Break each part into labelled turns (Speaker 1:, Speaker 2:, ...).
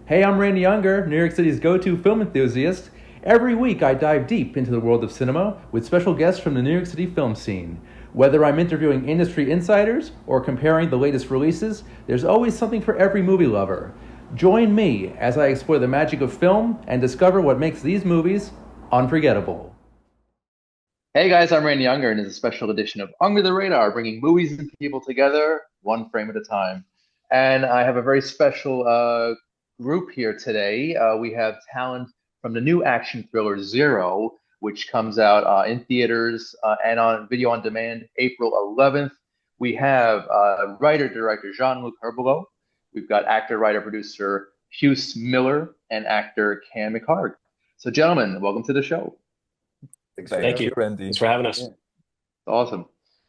Speaker 1: Hey, I'm Randy Younger, New York City's go to film enthusiast. Every week, I dive deep into the world of cinema with special guests from the New York City film scene. Whether I'm interviewing industry insiders or comparing the latest releases, there's always something for every movie lover. Join me as I explore the magic of film and discover what makes these movies unforgettable. Hey guys, I'm Randy Younger, and it's a special edition of Under the Radar, bringing movies and people together one frame at a time. And I have a very special group here today. We have talent from the new action thriller Zero, which comes out in theaters and on video on demand April 11th. We have writer director Jean-Luc Herbelot. We've got actor, writer, producer Hughes Miller, and actor Cam McHarg. So, gentlemen, welcome to the show.
Speaker 2: Thanks for
Speaker 3: Thank
Speaker 2: having
Speaker 3: you.
Speaker 2: me, Randy.
Speaker 3: Thanks for having
Speaker 1: Yeah,
Speaker 3: us.
Speaker 1: awesome.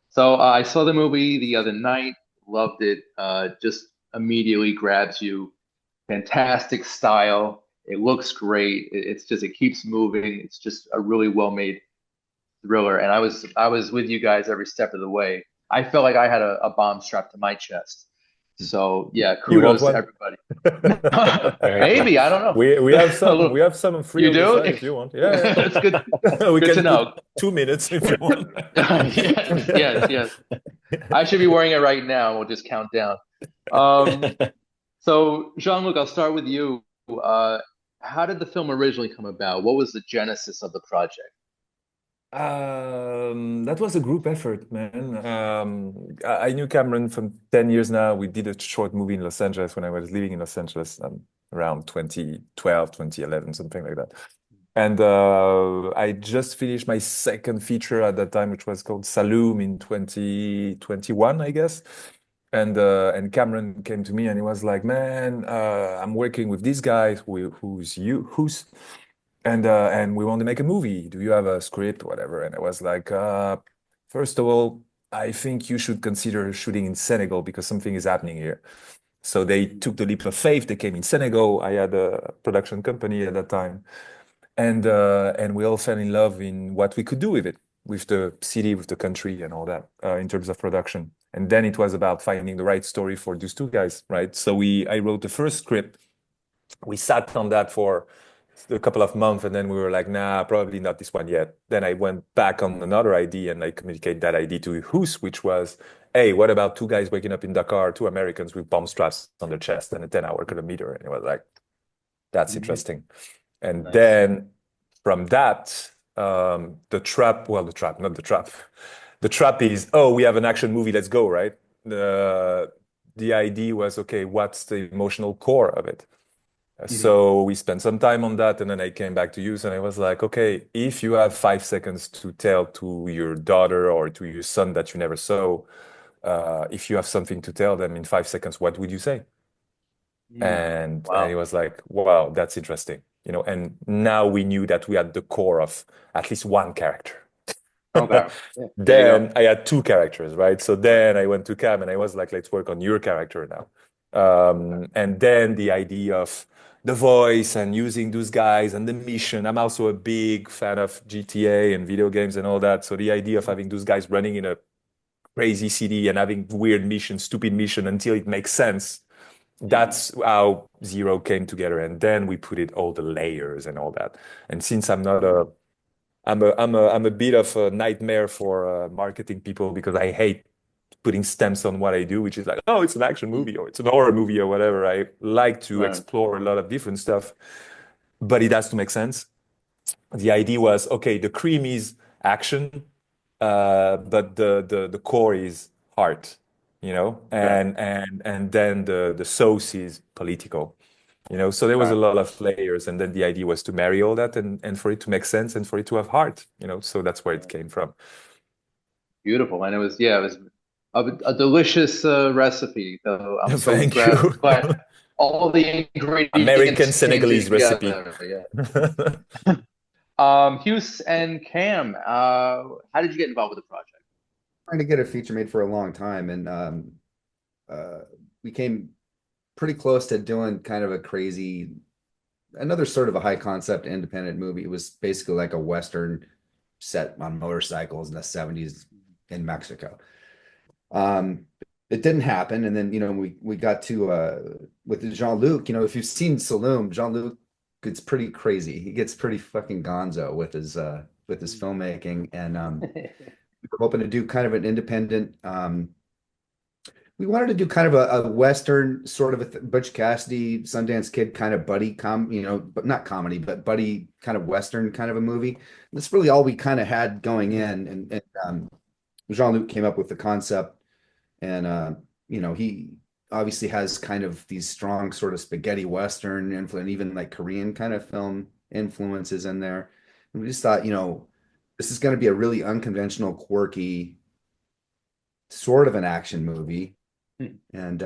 Speaker 1: So I saw the movie the other night, loved it. Just immediately grabs you. Fantastic style. It looks great. It's just it keeps moving. It's just a really well made thriller. And I was with you guys every step of the way. I felt like I had a bomb strapped to my chest. So yeah,
Speaker 2: You want
Speaker 1: kudos to
Speaker 2: one?
Speaker 1: everybody.
Speaker 3: Very cool.
Speaker 1: Maybe I don't know.
Speaker 2: We have
Speaker 1: A
Speaker 2: some
Speaker 1: little,
Speaker 2: we have some free
Speaker 1: you
Speaker 2: on the
Speaker 1: do?
Speaker 2: side if you want. Yeah,
Speaker 1: That's good.
Speaker 2: yeah. We
Speaker 1: Good to
Speaker 2: can put
Speaker 1: know.
Speaker 2: 2 minutes if you want.
Speaker 1: Yes, yes, yes. I should be wearing it right now. We'll just count down. Um, so, Jean-Luc, I'll start with you. How did the film originally come about? What was the genesis of the project?
Speaker 2: That was a group effort, man. I knew Cameron from 10 years now. We did a short movie in Los Angeles when I was living in Los Angeles, around 2012, 2011, something like that. And I just finished my second feature at that time, which was called Saloom in 2021, I guess. And Cameron came to me and he was like, "Man, I'm working with this guy who's and we want to make a movie. Do you have a script, whatever?" And I was like, "First of all, I think you should consider shooting in Senegal because something is happening here." So they took the leap of faith. They came in Senegal. I had a production company at that time, and we all fell in love in what we could do with it, with the city, with the country, and all that in terms of production. And then it was about finding the right story for those two guys, right? So I wrote the first script. We sat on that for a couple of months, and then we were like, "Nah, probably not this one yet." Then I went back on another idea, and I communicated that idea to Hus, which was, "Hey, what about two guys waking up in Dakar, two Americans with bomb straps on their chest and a 10-hour kilometer?" And it was like, "That's
Speaker 1: Mhm.
Speaker 2: interesting." And
Speaker 1: Nice.
Speaker 2: then from that, the trap, not the trap. The trap is, oh, we have an action movie, let's go, right? The idea was, okay, what's the emotional core of it?
Speaker 1: Mhm.
Speaker 2: So we spent some time on that, and then I came back to you, and I was like, okay, if you have 5 seconds to tell to your daughter or to your son that you never saw, if you have something to tell them in 5 seconds, what would you say?
Speaker 1: Mm.
Speaker 2: And it
Speaker 1: Wow.
Speaker 2: was like, wow, that's interesting, and now we knew that we had the core of at least one character.
Speaker 1: Okay. Yeah. There you go.
Speaker 2: Then I had two characters, right? So then I went to Cam and I was like, let's work on your character now. And then the idea of the voice and using those guys and the mission. I'm also a big fan of GTA and video games and all that. So the idea of having those guys running in a crazy city and having weird mission, stupid mission until it makes sense.
Speaker 1: Mhm.
Speaker 2: That's how Zero came together. And then we put it all the layers and all that. And since I'm not a I'm a bit of a nightmare for marketing people because I hate putting stamps on what I do, which is like, oh, it's an action
Speaker 1: Mhm.
Speaker 2: movie or it's an horror movie or whatever. I like to
Speaker 1: Right.
Speaker 2: explore a lot of different stuff, but it has to make sense. The idea was, okay, the cream is action, but the core is heart,
Speaker 1: Okay.
Speaker 2: and then the sauce is political. So there was a
Speaker 1: Okay.
Speaker 2: lot of layers, and then the idea was to marry all that and for it to make sense and for it to have heart. So that's where it
Speaker 1: Right.
Speaker 2: came from.
Speaker 1: Beautiful. And it was a delicious recipe. So I'm so
Speaker 2: Thank you.
Speaker 1: glad all the
Speaker 2: American
Speaker 1: ingredients came
Speaker 2: Senegalese recipe.
Speaker 1: together. Yeah. Hughes and Cam, how did you get involved with the project?
Speaker 4: Trying to get a feature made for a long time, and uh, we came pretty close to doing kind of a crazy, another sort of a high concept independent movie. It was basically like a Western set on motorcycles in the 70s in Mexico. Um, it didn't happen. And then, we got to with Jean-Luc, if you've seen Saloon, Jean-Luc gets pretty crazy. He gets pretty fucking gonzo with his filmmaking. And we were hoping to do kind of an independent we wanted to do kind of a Western sort of Butch Cassidy, Sundance Kid kind of buddy but not comedy, but buddy kind of Western kind of a movie. That's really all we kind of had going in. And Jean-Luc came up with the concept. And he obviously has kind of these strong sort of spaghetti Western influence, even like Korean kind of film influences in there. And we just thought, this is going to be a really unconventional, quirky, sort of an action movie, and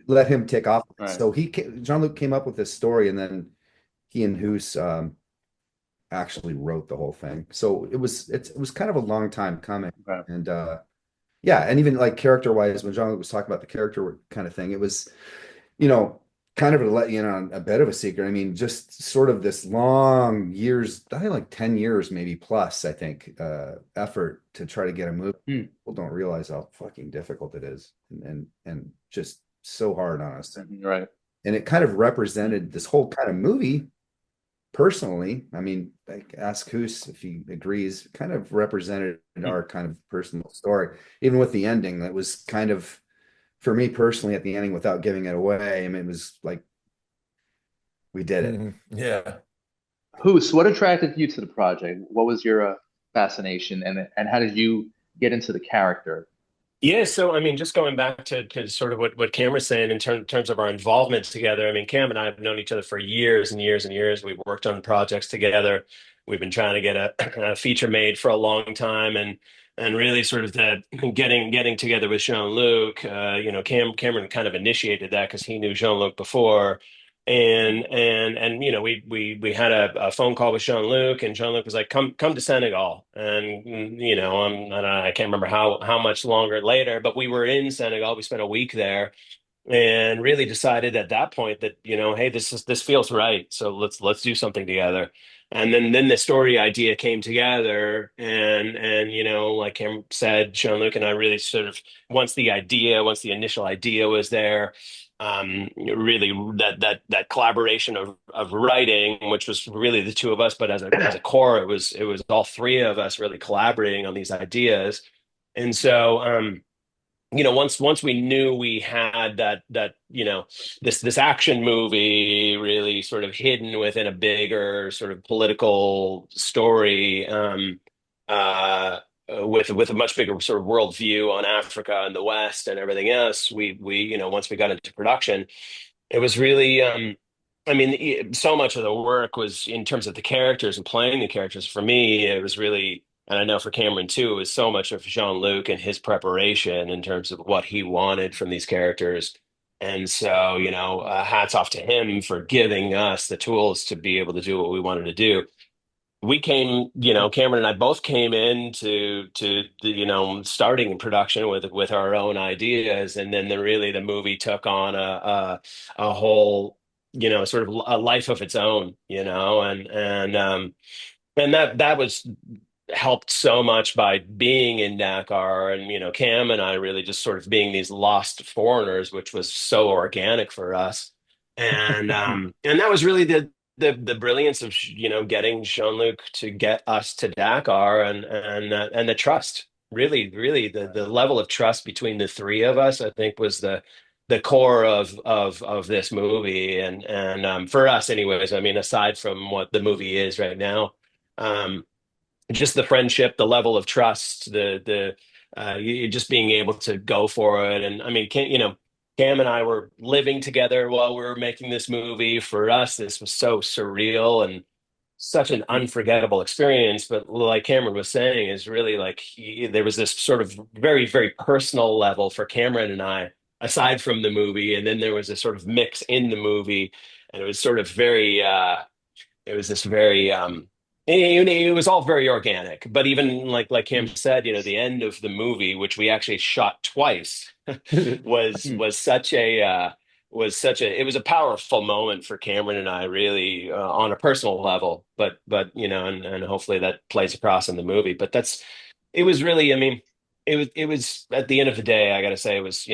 Speaker 4: let him take off.
Speaker 1: Right.
Speaker 4: So Jean-Luc came up with this story, and then he and Hoos actually wrote the whole thing. So it was kind of a long time coming.
Speaker 1: Right.
Speaker 4: And yeah, and even like character wise, when Jean-Luc was talking about the character kind of thing, it was, kind of to let you in on a bit of a secret. I mean, just sort of this long years, I think like 10 years, maybe plus, I think, effort to try to get a movie. People don't realize how fucking difficult it is, and just so hard on us.
Speaker 1: Right.
Speaker 4: And it kind of represented this whole kind of movie personally. I mean, like, ask Hoos if he agrees, kind of represented our kind of personal story, even with the ending. That was kind of, for me personally, at the ending, without giving it away. I mean, it was like, we did it.
Speaker 2: Yeah.
Speaker 1: Hoos, what attracted you to the project? What was your fascination, and how did you get into the character?
Speaker 3: Yeah, so I mean, just going back to sort of what Cam was saying in terms of our involvement together. I mean, Cam and I have known each other for years and years and years. We've worked on projects together. We've been trying to get a feature made for a long time, and really sort of the getting together with Jean-Luc. Cameron kind of initiated that because he knew Jean-Luc before. And we had a phone call with Jean-Luc, and Jean-Luc was like, come to Senegal. And I can't remember how much longer later, but we were in Senegal. We spent a week there and really decided at that point that, hey, this feels right, so let's do something together. And then the story idea came together, and like Cam said, Jean-Luc and I really sort of, once the initial idea was there, really that collaboration of writing, which was really the two of us, but as a core, it was all three of us really collaborating on these ideas. And so once we knew we had that this action movie really sort of hidden within a bigger sort of political story, with a much bigger sort of worldview on Africa and the West and everything else, we once we got into production, it was really, I mean, so much of the work was in terms of the characters and playing the characters. For me, it was really, and I know for Cameron too, it was so much of Jean-Luc and his preparation in terms of what he wanted from these characters. And so, hats off to him for giving us the tools to be able to do what we wanted to do. We came, Cameron and I both came in to the, starting in production with our own ideas, and then the movie took on a whole, sort of a life of its own, and that was helped so much by being in Dakar, and Cam and I really just sort of being these lost foreigners, which was so organic for us. And that was really the brilliance of getting Jean-Luc to get us to Dakar, and the trust, really the level of trust between the three of us, I think, was the core of this movie. And for us anyways, I mean, aside from what the movie is right now, um just the friendship, the level of trust, you just being able to go for it. And I mean, Cam and I were living together while we were making this movie. For us, this was so surreal and such an unforgettable experience. But like Cameron was saying, is really like there was this sort of very, very personal level for Cameron and I, aside from the movie. And then there was a sort of mix in the movie, and it was sort of very, it was this very it was all very organic. But even like Cam said, the end of the movie, which we actually shot twice, was such a it was a powerful moment for Cameron and I, really, on a personal level. But and hopefully that plays across in the movie. But it was really, I mean, it was at the end of the day, I gotta say, it was,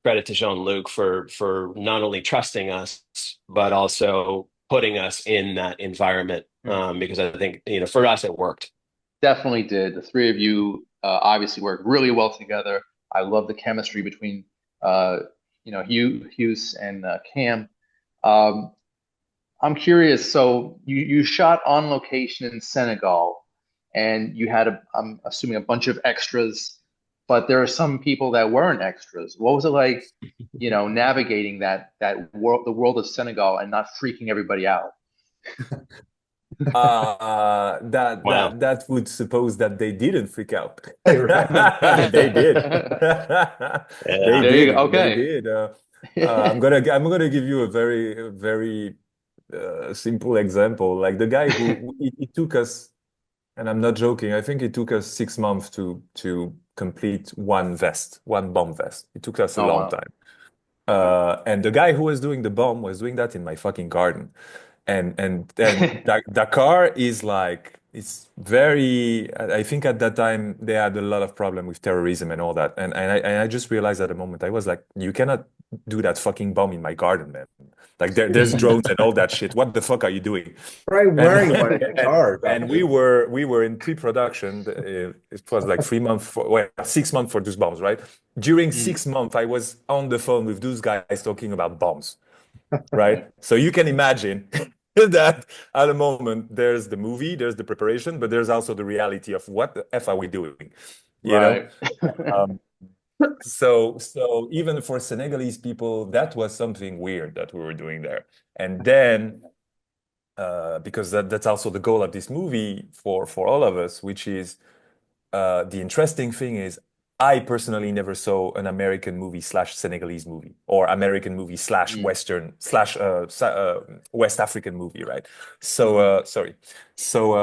Speaker 3: credit to Jean-Luc for not only trusting us, but also putting us in that environment. Because I think, for us, it worked.
Speaker 1: Definitely did. The three of you obviously work really well together. I love the chemistry between Hughes and Cam. Um, I'm curious. So you shot on location in Senegal, and you had I'm assuming a bunch of extras, but there are some people that weren't extras. What was it like, navigating that world, the world of Senegal, and not freaking everybody out?
Speaker 2: That
Speaker 3: Wow.
Speaker 2: that that would suppose that they didn't freak out.
Speaker 4: Right.
Speaker 2: They did. They
Speaker 3: Yeah.
Speaker 1: There you
Speaker 2: did.
Speaker 1: go.
Speaker 2: They
Speaker 1: Okay.
Speaker 2: did. I'm gonna give you a very simple example. Like the guy who it took us, and I'm not joking. I think it took us 6 months to complete one bomb vest. It took us a
Speaker 1: Oh
Speaker 2: long
Speaker 1: wow.
Speaker 2: time. And the guy who was doing the bomb was doing that in my fucking garden. And Dakar is like it's very. I think at that time they had a lot of problem with terrorism and all that. And I just realized at the moment I was like, you cannot do that fucking bomb in my garden, man. Like there's drones and all that shit. What the fuck are you doing?
Speaker 4: Right,
Speaker 2: And
Speaker 4: where are you in the car about
Speaker 2: and
Speaker 4: to
Speaker 2: we
Speaker 4: do?
Speaker 2: were in pre-production. It was like 3 months well, 6 months for those bombs, right? During
Speaker 1: Mm,
Speaker 2: 6 months, I was on the phone with those guys talking about bombs, right? So you can imagine that at the moment there's the movie, there's the preparation, but there's also the reality of what the F are we doing, you know?
Speaker 1: right.
Speaker 2: Um, so even for Senegalese people, that was something weird that we were doing there. And then because that's also the goal of this movie for all of us, which is the interesting thing is I personally never saw an American movie slash Senegalese movie or American movie slash
Speaker 1: Mm,
Speaker 2: Western slash West African movie, right? So
Speaker 1: mhm,
Speaker 2: sorry. So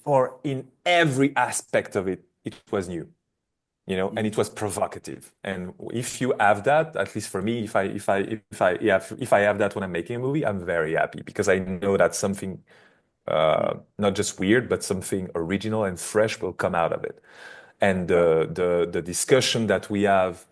Speaker 2: for in every aspect of it, it was new, and it
Speaker 1: mhm,
Speaker 2: was provocative. And if you have that, at least for me, if I have that when I'm making a movie, I'm very happy because I know that something
Speaker 1: mm,
Speaker 2: not just weird, but something original and fresh will come out of it. And
Speaker 1: right.
Speaker 2: the discussion that we have,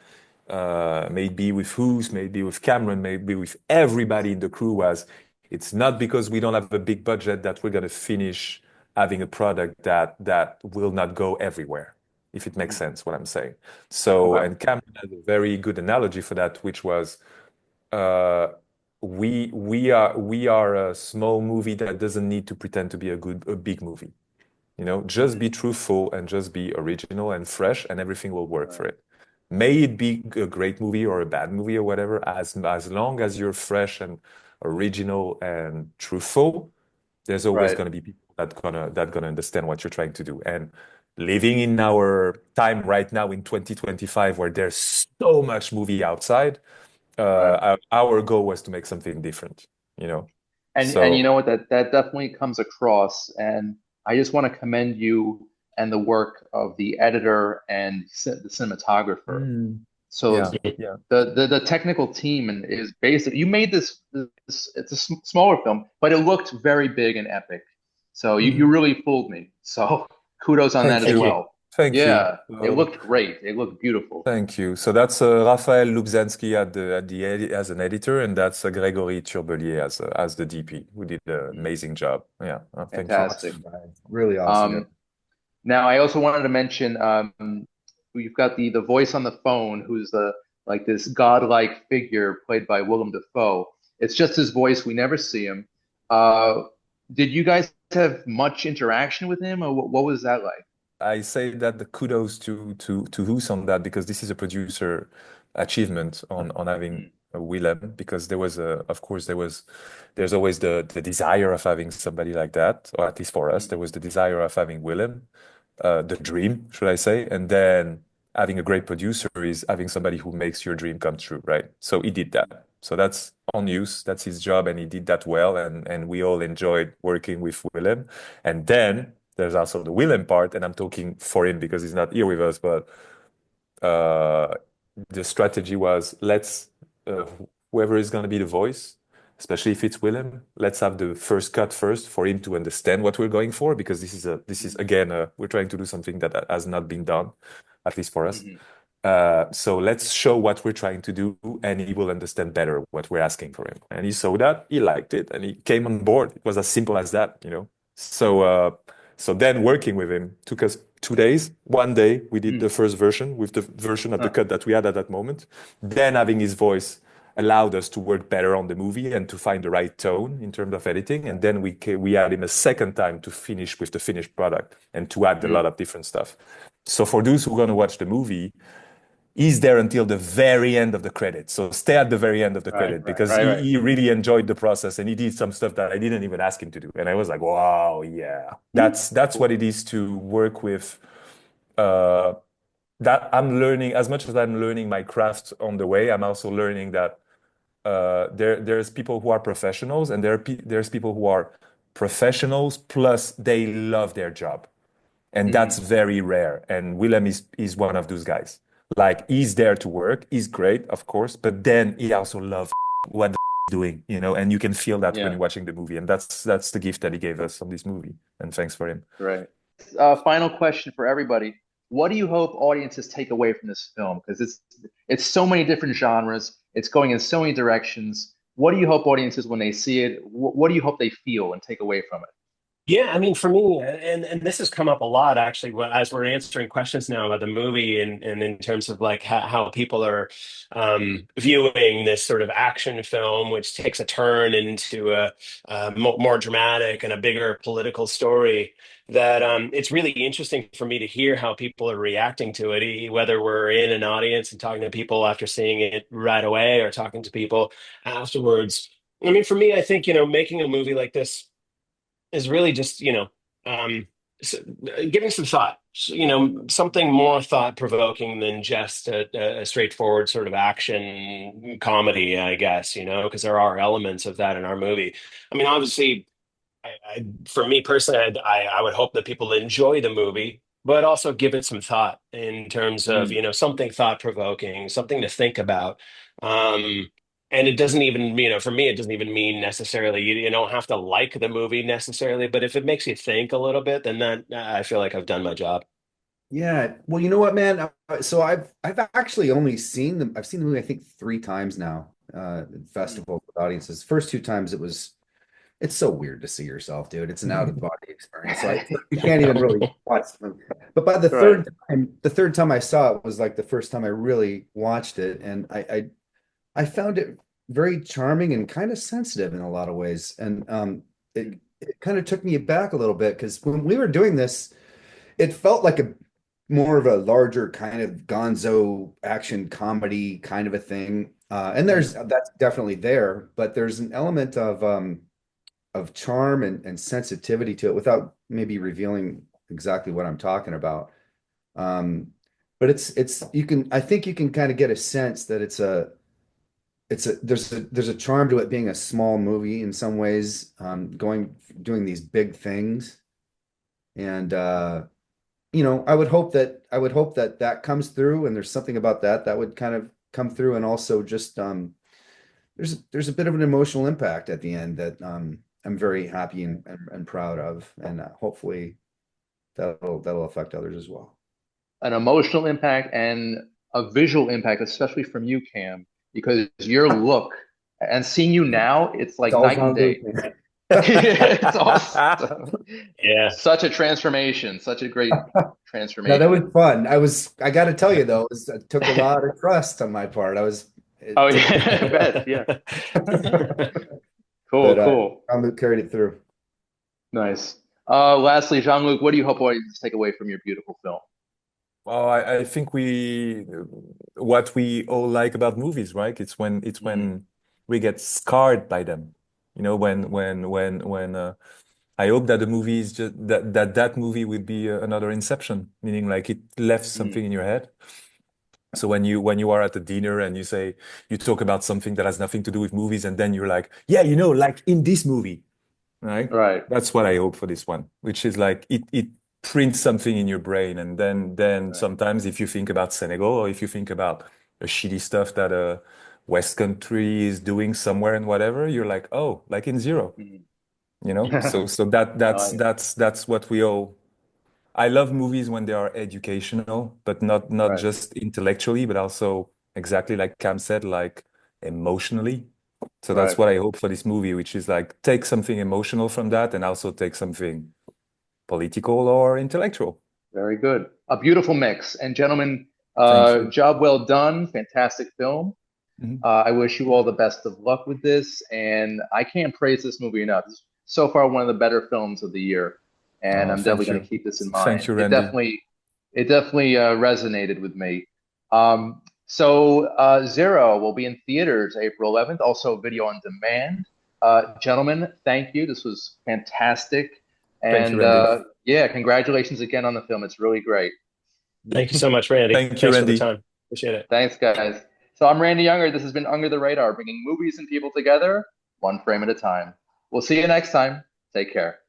Speaker 2: maybe with Who's, maybe with Cameron, maybe with everybody in the crew was, it's not because we don't have a big budget that we're going to finish having a product that will not go everywhere, if it makes
Speaker 1: Mhm.
Speaker 2: sense what I'm saying. So,
Speaker 1: Okay.
Speaker 2: and Cameron has a very good analogy for that, which was uh, we are a small movie that doesn't need to pretend to be a big movie. Just
Speaker 1: Mhm.
Speaker 2: be truthful and just be original and fresh, and everything will work for
Speaker 1: Right.
Speaker 2: it. May it be a great movie or a bad movie or whatever, as long as you're fresh and original and truthful, there's always
Speaker 1: Right.
Speaker 2: going to be people that gonna understand what you're trying to do. And living in our time right now in 2025, where there's so much movie outside,
Speaker 1: Right.
Speaker 2: our goal was to make something different, you know.
Speaker 1: And you
Speaker 2: So
Speaker 1: know what, that definitely comes across, and I just want to commend you and the work of the editor and the cinematographer.
Speaker 2: mm,
Speaker 1: So
Speaker 2: yeah, yeah.
Speaker 1: the technical team and is basic. You made this it's a smaller film, but it looked very big and epic. So you
Speaker 2: Mhm.
Speaker 1: really fooled me. So kudos on that
Speaker 2: Thank
Speaker 1: as
Speaker 3: Thank
Speaker 2: you.
Speaker 3: you.
Speaker 1: well.
Speaker 2: Thank you.
Speaker 1: Yeah, it looked great. It looked beautiful.
Speaker 2: Thank you. So that's Raphael Lubzanski as an editor, and that's Gregory Turbelier as the DP, who did an
Speaker 1: Mm,
Speaker 2: amazing job. Yeah, thank you.
Speaker 1: fantastic.
Speaker 4: Awesome, guys. Really awesome, guys.
Speaker 1: Um, Now, I also wanted to mention you've got the voice on the phone, who's the like this godlike figure played by Willem Dafoe. It's just his voice. We never see him. Uh, did you guys have much interaction with him, or what was that like?
Speaker 2: I say that the kudos to Hoos on that because this is a producer achievement on having
Speaker 1: Mm,
Speaker 2: a Willem because of course there's always the desire of having somebody like that, or at least for us
Speaker 1: mm,
Speaker 2: there was the desire of having Willem, the dream, should I say, and then having a great producer is having somebody who makes your dream come true, right? So he did that. So that's on use, that's his job, and he did that well, and we all enjoyed working with Willem. And then there's also the Willem part, and I'm talking for him because he's not here with us, but uh, the strategy was uh, whoever is going to be the voice, especially if it's Willem, let's have the first cut first for him to understand what we're going for because this is
Speaker 1: mm,
Speaker 2: again we're trying to do something that has not been done, at least for us.
Speaker 1: mhm.
Speaker 2: So let's show what we're trying to do, and he will understand better what we're asking for him. And he saw that, he liked it, and he came on board. It was as simple as that, you know. So then working with him took us 2 days. One day we did the first version with the version of the cut that we had at that moment. Then having his voice allowed us to work better on the movie and to find the right tone in terms of editing. And then we had him a second time to finish with the finished product and to add a lot of different stuff. So for those who are going to watch the movie, he's there until the very end of the credit. So stay at the very end of the credit because he really enjoyed the process and he did some stuff that I didn't even ask him to do. And I was like, wow, yeah, that's what it is to work with. That I'm learning as much as I'm learning my craft on the way. I'm also learning that there's people who are professionals and there's people who are professionals plus they love their job. And that's very rare. And Willem is one of those guys. Like he's there to work. He's great, of course, but then he also loves what the he's doing, you know, and you can feel that when you're watching the movie. And that's the gift that he gave us on this movie. And thanks for him.
Speaker 1: Right. Final question for everybody. What do you hope audiences take away from this film? Because it's so many different genres. It's going in so many directions. What do you hope audiences, when they see it, what do you hope they feel and take away from it?
Speaker 3: Yeah, I mean, for me, and this has come up a lot actually, as we're answering questions now about the movie, and in terms of like how people are viewing this sort of action film, which takes a turn into a more dramatic and a bigger political story. That it's really interesting for me to hear how people are reacting to it, whether we're in an audience and talking to people after seeing it right away, or talking to people afterwards. I mean, for me, I think, making a movie like this is really just um giving some thought, something more thought provoking than just a straightforward sort of action comedy, I guess, because there are elements of that in our movie. I mean, obviously, for me personally, I would hope that people enjoy the movie, but also give it some thought in terms of, something thought provoking, something to think about. And it doesn't even, for me, it doesn't even mean necessarily you don't have to like the movie necessarily, but if it makes you think a little bit, then that I feel like I've done my job.
Speaker 4: Yeah, well, you know what, man? So I've actually only seen them. I've seen the movie, I think, 3 times now, at festivals with audiences. First 2 times it's so weird to see yourself, dude. It's an out of body experience. So you can't even really watch the movie. But by the third time I saw it was like the first time I really watched it, and I found it very charming and kind of sensitive in a lot of ways. And it kind of took me back a little bit because when we were doing this, it felt like a more of a larger kind of gonzo action comedy kind of a thing. And that's definitely there, but there's an element of charm and sensitivity to it without maybe revealing exactly what I'm talking about. But I think you can kind of get a sense that there's a charm to it being a small movie in some ways, doing these big things. And I would hope that that comes through, and there's something about that would kind of come through, and also just there's a bit of an emotional impact at the end that I'm very happy and proud of, and hopefully that'll affect others as well.
Speaker 1: An emotional impact and a visual impact, especially from you, Cam, because your look and seeing you now, it's like
Speaker 4: It's all
Speaker 1: night and day. It's awesome.
Speaker 3: Yeah.
Speaker 1: Such a transformation, such a great
Speaker 4: Yeah,
Speaker 1: transformation.
Speaker 4: that was fun. I got to tell you though, it took a lot of trust on my part.
Speaker 1: Oh yeah, I bet. Yeah. Cool,
Speaker 4: But
Speaker 1: cool.
Speaker 4: Jean-Luc carried it through.
Speaker 1: Nice. Lastly, Jean-Luc, what do you hope audiences take away from your beautiful film?
Speaker 2: Well, I think what we all like about movies, right? It's when we get scarred by them. When I hope that the movie is just that movie will be another Inception, meaning like it left something in your head. So when you are at a dinner and you talk about something that has nothing to do with movies, and then you're like, yeah, like in this movie, right?
Speaker 1: Right.
Speaker 2: That's what I hope for this one, which is like it prints something in your brain, and then sometimes if you think about Senegal, or if you think about the shitty stuff that a West Country is doing somewhere and whatever, you're like, oh, like in Zero,
Speaker 1: Mhm.
Speaker 2: So that's
Speaker 1: Nice.
Speaker 2: what we all I love movies when they are educational, but not
Speaker 4: Right.
Speaker 2: just intellectually, but also exactly like Cam said, like emotionally. So that's
Speaker 4: Right.
Speaker 2: what I hope for this movie, which is like take something emotional from that and also take something political or intellectual.
Speaker 5: Very good. A beautiful mix. And gentlemen,
Speaker 2: Thank you.
Speaker 5: job well done. Fantastic film.
Speaker 2: Mhm.
Speaker 5: I wish you all the best of luck with this. And I can't praise this movie enough. It's so far one of the better films of the year. And
Speaker 2: Oh,
Speaker 5: I'm definitely
Speaker 2: thank
Speaker 5: going to
Speaker 2: you.
Speaker 5: keep this in
Speaker 2: Thank
Speaker 5: mind.
Speaker 2: you,
Speaker 5: It
Speaker 2: Randy.
Speaker 5: definitely, it definitely resonated with me. Zero will be in theaters April 11th, also video on demand. Gentlemen, thank you. This was fantastic.
Speaker 2: Thank you,
Speaker 5: And
Speaker 2: Randy.
Speaker 5: yeah, congratulations again on the film. It's really great.
Speaker 3: Thank you so much, Randy.
Speaker 2: Thank you,
Speaker 3: Thanks for the
Speaker 2: Randy.
Speaker 3: time. Appreciate it.
Speaker 5: Thanks, guys. So I'm Randy Younger. This has been Under the Radar, bringing movies and people together, one frame at a time. We'll see you next time. Take care.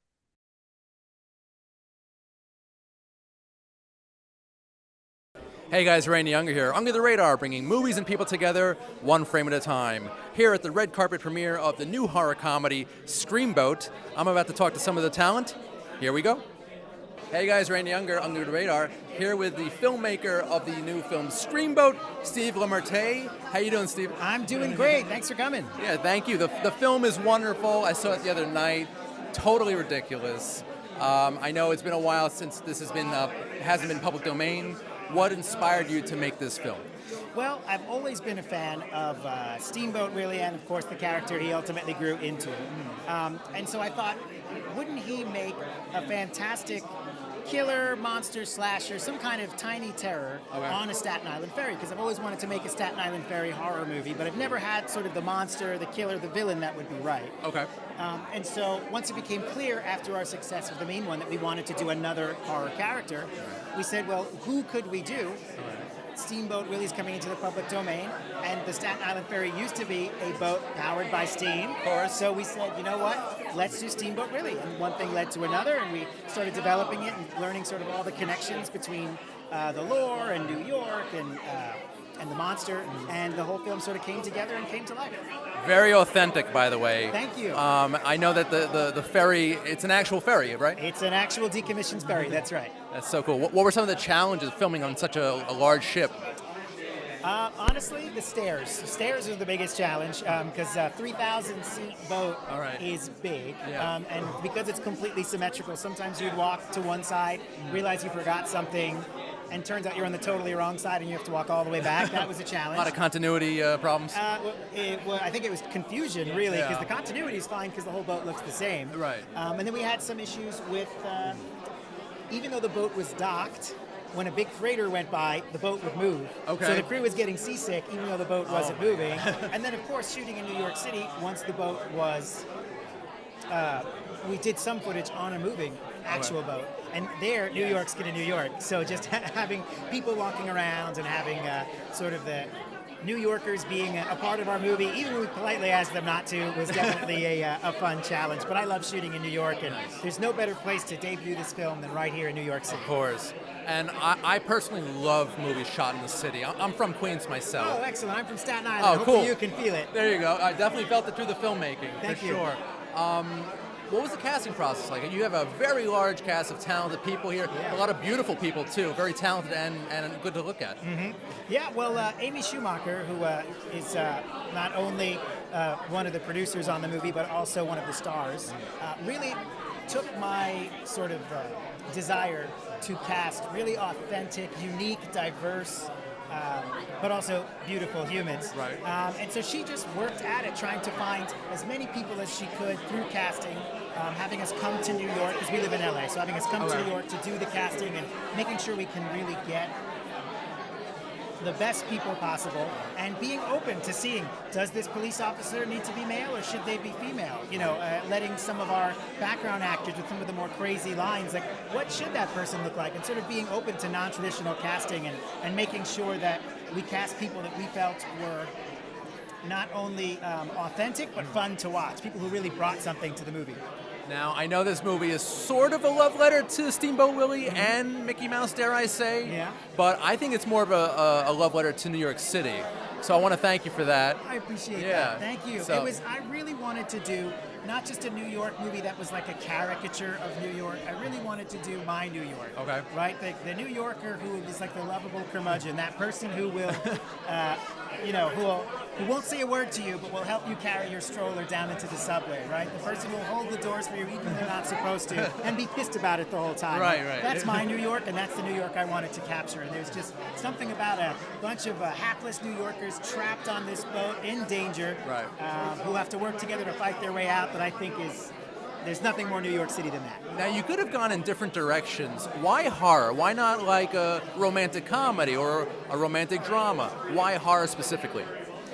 Speaker 1: Hey guys, Randy Younger here. Under the Radar, bringing movies and people together, one frame at a time. Here at the red carpet premiere of the new horror comedy, Screamboat, I'm about to talk to some of the talent. Here we go. Hey guys, Randy Younger, Under the Radar, here with the filmmaker of the new film Screamboat, Steve Lamerte. How you doing, Steve?
Speaker 6: I'm doing great. Thanks for coming.
Speaker 1: Yeah, thank you. The film is wonderful. I saw it the other night. Totally ridiculous. I know it's been a while since this hasn't been public domain. What inspired you to make this film?
Speaker 6: Well, I've always been a fan of Steamboat, really, and of course the character he ultimately grew into. And so I thought, wouldn't he make a fantastic killer, monster, slasher, some kind of tiny terror on a Staten Island ferry? Because I've always wanted to make a Staten Island ferry horror movie, but I've never had sort of the monster, the killer, the villain that would be right.
Speaker 1: Okay.
Speaker 6: And so once it became clear after our success of the main one that we wanted to do another horror character, we said, well, who could we do? Steamboat Willie's coming into the public domain, and the Staten Island Ferry used to be a boat powered by steam. Of course. So we said, you know what? Let's do Steamboat Willie. And one thing led to another, and we started developing it and learning sort of all the connections between the lore and New York and the monster, and the whole film sort of came together and came to life.
Speaker 1: Very authentic, by the way.
Speaker 6: Thank you.
Speaker 1: I know that the ferry, it's an actual ferry, right?
Speaker 6: It's an actual decommissioned ferry, that's right.
Speaker 1: That's so cool. What were some of the challenges filming on such a large ship?
Speaker 6: Honestly, the stairs. Stairs are the biggest challenge because 3,000-seat boat is big.
Speaker 1: Yeah.
Speaker 6: And because it's completely symmetrical, sometimes you'd walk to one side, realize you forgot something, and turns out you're on the totally wrong side and you have to walk all the way back. That was a challenge.
Speaker 1: A lot of continuity problems.
Speaker 6: I think it was confusion, really, because the continuity is fine because the whole boat looks the same.
Speaker 1: Right.
Speaker 6: And then we had some issues with, even though the boat was docked, when a big freighter went by, the boat would move.
Speaker 1: Okay.
Speaker 6: So the crew was getting seasick, even though the boat wasn't moving. And then, of course, shooting in New York City, once the boat was, we did some footage on a moving actual boat. And there, New York's going to New York. So just having people walking around and having sort of the New Yorkers being a part of our movie, even when we politely asked them not to, was definitely a fun challenge. But I love shooting in New York, and there's no better place to debut this film than right here in New York City.
Speaker 1: Of course. And I personally love movies shot in the city. I'm from Queens myself.
Speaker 6: Oh, excellent. I'm from Staten Island.
Speaker 1: Oh,
Speaker 6: Hopefully
Speaker 1: cool.
Speaker 6: you can feel it.
Speaker 1: There you go. I definitely felt it through the filmmaking,
Speaker 6: Thank
Speaker 1: for
Speaker 6: you.
Speaker 1: sure. What was the casting process like? You have a very large cast of talented people here.
Speaker 6: Yeah.
Speaker 1: A lot of beautiful people, too. Very talented and good to look at.
Speaker 6: Mm-hmm. Yeah, well, Amy Schumacher, who is not only one of the producers on the movie, but also one of the stars, really took my sort of desire to cast really authentic, unique, diverse, but also beautiful humans.
Speaker 1: Right.
Speaker 6: And so she just worked at it, trying to find as many people as she could through casting, having us come to New York, because we live in LA, so having us come to New York to do the casting and making sure we can really get the best people possible, and being open to seeing, does this police officer need to be male or should they be female? You know, letting some of our background actors with some of the more crazy lines, like what should that person look like? And sort of being open to non-traditional casting and making sure that we cast people that we felt were not only authentic, but fun to watch. People who really brought something to the movie.
Speaker 1: Now, I know this movie is sort of a love letter to Steamboat Willie and Mickey Mouse, dare I say.
Speaker 6: Yeah.
Speaker 1: But I think it's more of a love letter to New York City. So I want to thank you for that.
Speaker 6: I appreciate
Speaker 1: Yeah.
Speaker 6: that. Thank you.
Speaker 1: So-
Speaker 6: I really wanted to do not just a New York movie that was like a caricature of New York. I really wanted to do my New York.
Speaker 1: Okay.
Speaker 6: Right? The New Yorker who is like the lovable curmudgeon, that person who will, who won't say a word to you, but will help you carry your stroller down into the subway, right? The person who will hold the doors for you even when they're not supposed to, and be pissed about it the whole time.
Speaker 1: Right.
Speaker 6: That's my New York, and that's the New York I wanted to capture. And there's just something about a bunch of hapless New Yorkers trapped on this boat in danger,
Speaker 1: Right.
Speaker 6: Who have to work together to fight their way out, that I think there's nothing more New York City than that.
Speaker 1: Now, you could have gone in different directions. Why horror? Why not like a romantic comedy or a romantic drama? Why horror specifically?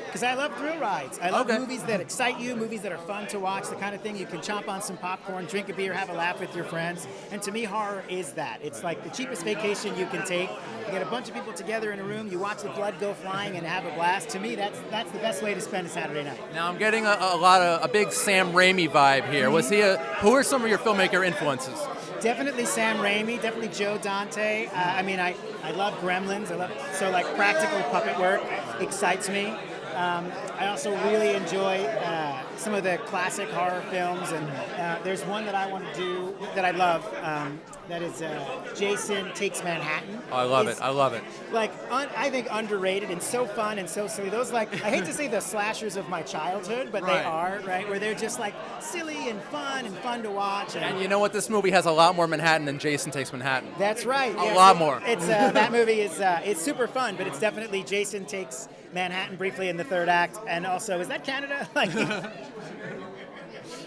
Speaker 6: Because I love thrill rides. I love movies that excite you, movies that are fun to watch, the kind of thing you can chomp on some popcorn, drink a beer, have a laugh with your friends. And to me, horror is that. It's like the cheapest vacation you can take. You get a bunch of people together in a room, you watch the blood go flying and have a blast. To me, that's the best way to spend a Saturday night.
Speaker 1: Now, I'm getting a big Sam Raimi vibe here. Who are some of your filmmaker influences?
Speaker 6: Definitely Sam Raimi, definitely Joe Dante. I love Gremlins. So practical puppet work excites me. I also really enjoy some of the classic horror films, and there's one that I want to do that I love. That is Jason Takes Manhattan.
Speaker 1: Oh, I love it.
Speaker 6: I think underrated and so fun and so silly. Those I hate to say the slashers of my childhood, but they are, right? Where they're just silly and fun to watch.
Speaker 1: And you know what? This movie has a lot more Manhattan than Jason Takes Manhattan.
Speaker 6: That's right.
Speaker 1: A lot more.
Speaker 6: It's that movie is it's super fun, but it's definitely Jason Takes Manhattan briefly in the third act, and also, is that Canada?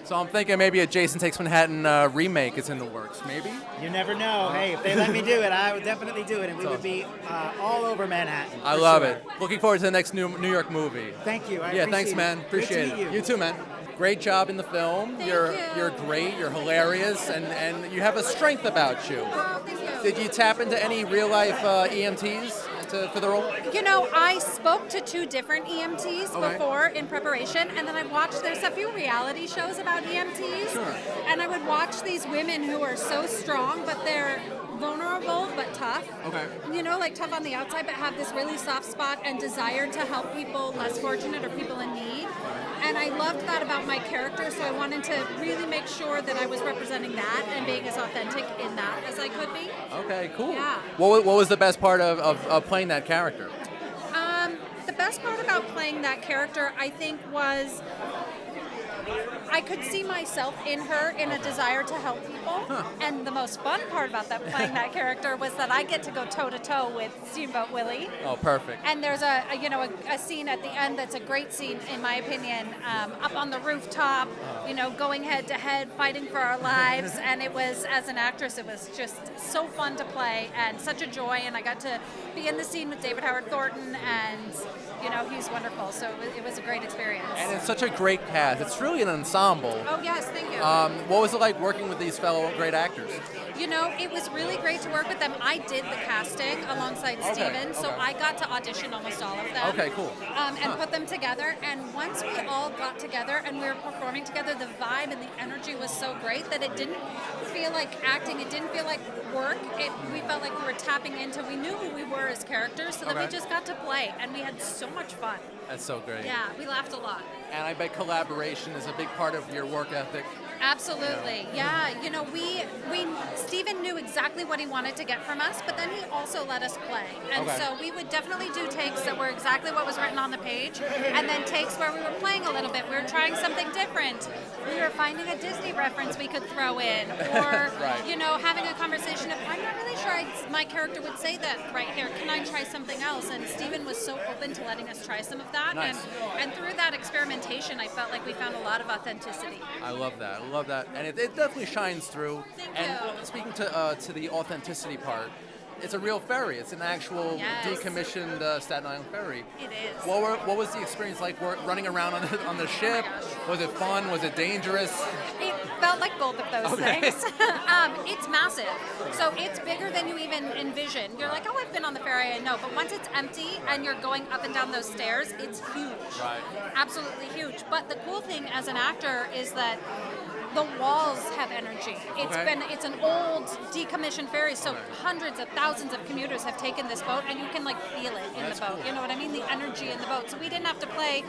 Speaker 1: So I'm thinking maybe a Jason Takes Manhattan remake is in the works, maybe?
Speaker 6: You never know. Hey, if they let me do it, I would definitely do it, and we would be all over Manhattan.
Speaker 1: I love it. Looking forward to the next New York movie.
Speaker 6: Thank you.
Speaker 1: Thanks, man. Appreciate it. You too, man. Great job in the film. You're great. You're hilarious, and you have a strength about you.
Speaker 7: Oh, thank you.
Speaker 1: Did you tap into any real life EMTs for the role?
Speaker 7: I spoke to 2 different EMTs before in preparation, and then I watched, there's a few reality shows about EMTs, and I would watch these women who are so strong, but they're vulnerable but tough.
Speaker 1: Okay.
Speaker 7: Tough on the outside, but have this really soft spot and desire to help people less fortunate or people in need. And I loved that about my character, so I wanted to really make sure that I was representing that and being as authentic in that as I could be.
Speaker 1: Okay, cool.
Speaker 7: Yeah.
Speaker 1: What was the best part of playing that character?
Speaker 7: The best part about playing that character, I think, was I could see myself in her in a desire to help people. And the most fun part about playing that character was that I get to go toe-to-toe with Steamboat Willie.
Speaker 1: Oh, perfect.
Speaker 7: And there's a scene at the end that's a great scene, in my opinion, up on the rooftop, going head-to-head, fighting for our lives. And it was, as an actress, it was just so fun to play and such a joy. And I got to be in the scene with David Howard Thornton, and he's wonderful. So it was a great experience.
Speaker 1: And it's such a great cast. It's really an ensemble.
Speaker 7: Oh, yes, thank you.
Speaker 1: What was it like working with these fellow great actors?
Speaker 7: It was really great to work with them. I did the casting alongside Steven, so I got to audition almost all of them.
Speaker 1: Okay, cool.
Speaker 7: And put them together. And once we all got together and we were performing together, the vibe and the energy was so great that it didn't feel like acting. It didn't feel like work. We felt like we were tapping into, we knew who we were as characters, so that we just got to play. And we had so much fun.
Speaker 1: That's so great.
Speaker 7: Yeah, we laughed a lot.
Speaker 1: And I bet collaboration is a big part of your work ethic.
Speaker 7: Absolutely. Yeah. Steven knew exactly what he wanted to get from us, but then he also let us play. And so we would definitely do takes that were exactly what was written on the page, and then takes where we were playing a little bit. We were trying something different. We were finding a Disney reference we could throw in, or, having a conversation of, I'm not really sure my character would say that right here. Can I try something else? And Steven was so open to letting us try some of that.
Speaker 1: Nice.
Speaker 7: And through that experimentation, I felt like we found a lot of authenticity.
Speaker 1: I love that. And it definitely shines through.
Speaker 7: Thank
Speaker 1: and
Speaker 7: you.
Speaker 1: Speaking to the authenticity part, it's a real ferry. It's an actual decommissioned Staten Island ferry.
Speaker 7: It is.
Speaker 1: What was the experience like running around on the ship? Was it fun? Was it dangerous?
Speaker 7: felt like both of those things. It's massive. So it's bigger than you even envision. You're like, oh, I've been on the ferry, I know. But once it's empty and you're going up and down those stairs, it's huge.
Speaker 8: Right.
Speaker 7: Absolutely huge. But the cool thing as an actor is that the walls have energy. It's an old decommissioned ferry, so hundreds of thousands of commuters have taken this boat, and you can like feel it in the boat. Cool. You know what I mean? The energy in the boat. So we didn't have to play,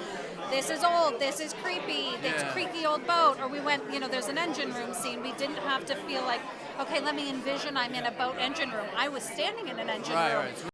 Speaker 7: this is old, this is creepy, it's creaky old boat, or we went, there's an engine room scene. We didn't have to feel like, okay, let me envision I'm in a boat engine room. I was standing in an engine room. Right.